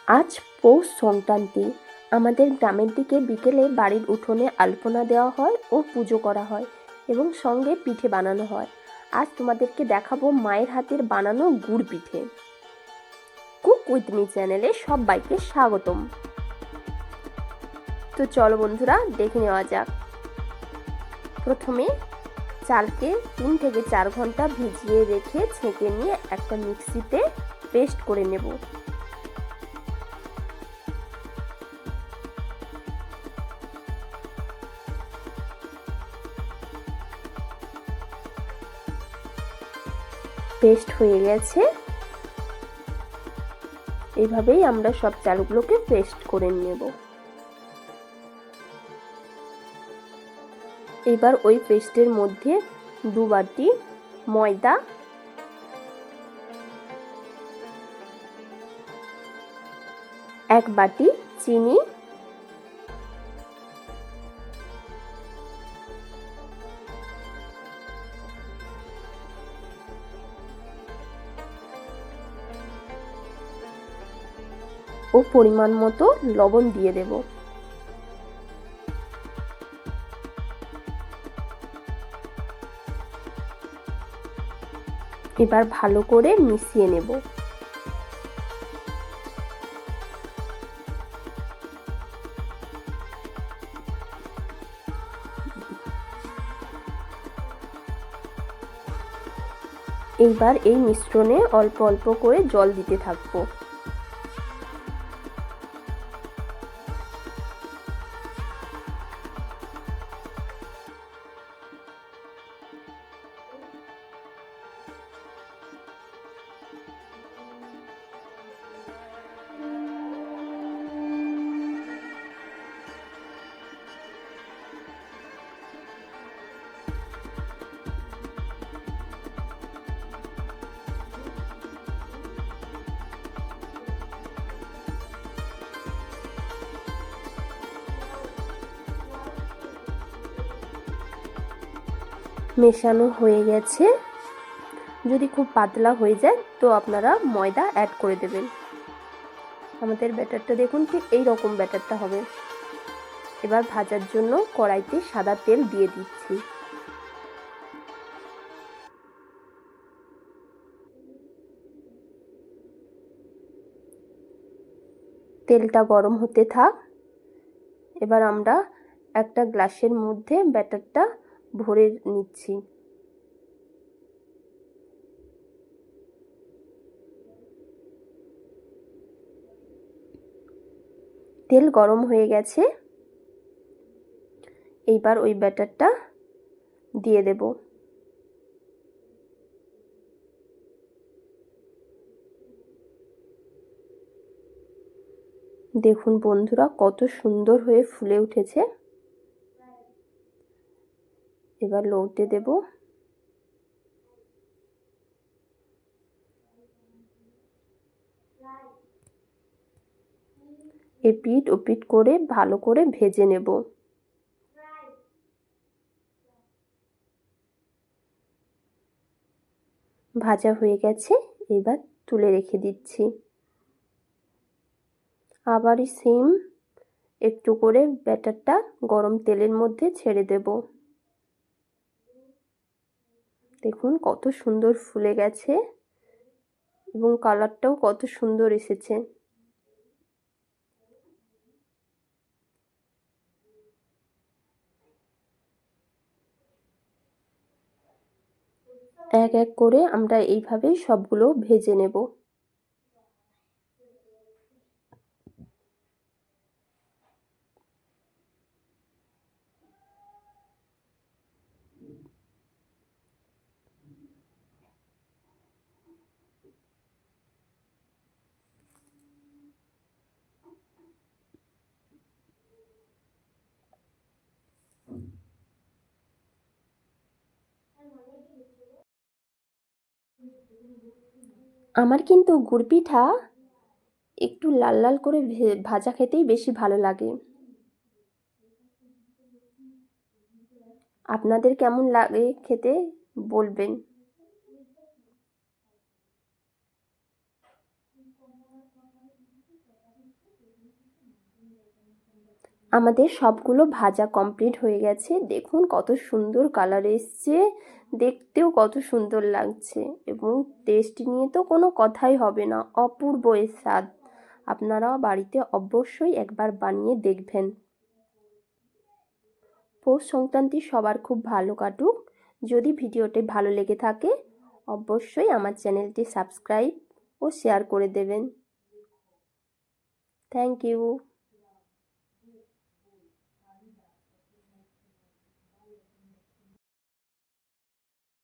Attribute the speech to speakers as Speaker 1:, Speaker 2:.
Speaker 1: আজ পৌষ সংক্রান্তি। আমাদের গ্রামের দিকে বিকেলে বাড়ির উঠোনে আলপনা দেওয়া হয় ও পুজো করা হয় এবং সঙ্গে পিঠে বানানো হয়। আজ তোমাদেরকে দেখাবো মায়ের হাতের বানানো গুড় পিঠে। কুক উইথ মি চ্যানেলে সবাইকে স্বাগতম। তো চলো বন্ধুরা, দেখে নেওয়া যাক। প্রথমে চালকে 3 থেকে 4 ঘন্টা ভিজিয়ে রেখে ছেঁকে নিয়ে একটা মিক্সিতে পেস্ট করে নেব। পেস্ট হয়ে গেছে। এইভাবেই আমরা সব চালগুলোকে পেস্ট করে নেব। এবার ওই পেস্টের মধ্যে 2 বাটি ময়দা, 1 বাটি চিনি, ও পরিমাণ মতো লবণ দিয়ে দেব। এবার ভালো করে মিশিয়ে নেব। এইবার এই মিশ্রণে অল্প অল্প করে জল দিতে থাকবো। মেশানো হয়ে গেছে। যদি খুব পাতলা হয়ে যায় তো আপনারা ময়দা অ্যাড করে দেবেন। আমাদের ব্যাটারটা দেখুন, ঠিক এই রকম ব্যাটারটা হবে। এবার ভাজার জন্য কড়াইতে সাদা তেল দিয়ে দিচ্ছি। তেলটা গরম হতে থাক। এবার আমরা একটা গ্লাসের মধ্যে ব্যাটারটা ভরে নিচ্ছি। তেল গরম হয়ে গেছে। এইবার ওই ব্যাটারটা দিয়ে দেব। দেখুন বন্ধুরা, কত সুন্দর হয়ে ফুলে উঠেছে। এবার লৌটে দেব। এপিঠ ওপিঠ করে ভালো করে ভেজে নেব। ভাজা হয়ে গেছে। এবার তুলে রেখে দিচ্ছি। আবারই সেম একটু করে ব্যাটারটা গরম তেলের মধ্যে ছেড়ে দেব। দেখুন কত সুন্দর ফুলে গেছে এবং কালারটাও কত সুন্দর এসেছে। এক এক করে আমরা এইভাবেই সবগুলো ভেজে নেব। আমার কিন্তু গুড় পিঠা একটু লাল লাল করে ভাজা খেতেই বেশি ভালো লাগে। আপনাদের কেমন লাগে খেতে বলবেন। আমাদের সবগুলো ভাজা কমপ্লিট হয়ে গেছে। দেখুন কত সুন্দর কালার এসছে, দেখতেও কত সুন্দর লাগছে এবং টেস্ট নিয়ে তো কোনো কথাই হবে না, অপূর্ব এর স্বাদ। আপনারাও বাড়িতে অবশ্যই একবার বানিয়ে দেখবেন। পৌষ সংক্রান্তি সবার খুব ভালো কাটুক। যদি ভিডিওটি ভালো লেগে থাকে অবশ্যই আমার চ্যানেলটি সাবস্ক্রাইব ও শেয়ার করে দেবেন। Thank you.